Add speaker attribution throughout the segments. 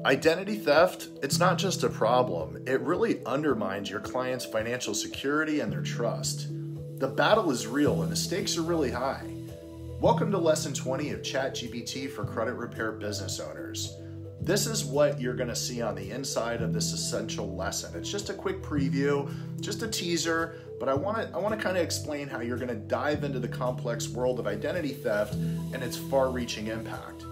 Speaker 1: Identity theft, it's not just a problem, it really undermines your client's financial security and their trust. The battle is real and the stakes are really high. Welcome to Lesson 20 of ChatGPT for credit repair business owners. This is what you're going to see on the inside of this essential lesson. It's just a quick preview, just a teaser, but I want to kind of explain how you're going to dive into the complex world of identity theft and its far-reaching impact.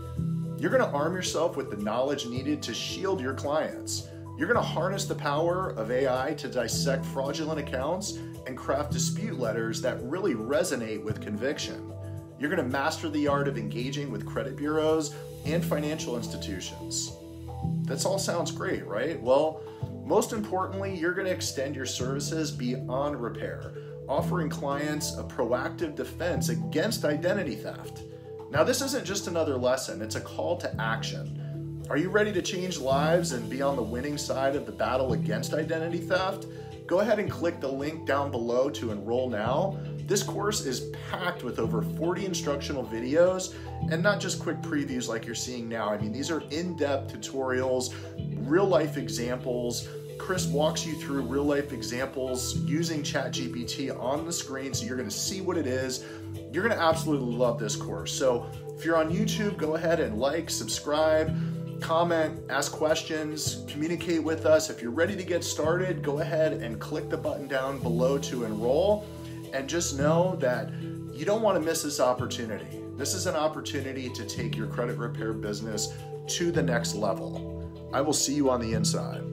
Speaker 1: You're going to arm yourself with the knowledge needed to shield your clients. You're going to harness the power of AI to dissect fraudulent accounts and craft dispute letters that really resonate with conviction. You're going to master the art of engaging with credit bureaus and financial institutions. That all sounds great, right? Well, most importantly, you're going to extend your services beyond repair, offering clients a proactive defense against identity theft. Now, this isn't just another lesson, it's a call to action. Are you ready to change lives and be on the winning side of the battle against identity theft? Go ahead and click the link down below to enroll now. This course is packed with over 40 instructional videos and not just quick previews like you're seeing now. I mean, these are in-depth tutorials, real-life examples. Chris walks you through real-life examples using ChatGPT on the screen, so you're going to see what it is. You're going to absolutely love this course. So if you're on YouTube, go ahead and like, subscribe, comment, ask questions, communicate with us. If you're ready to get started, go ahead and click the button down below to enroll. And just know that you don't want to miss this opportunity. This is an opportunity to take your credit repair business to the next level. I will see you on the inside.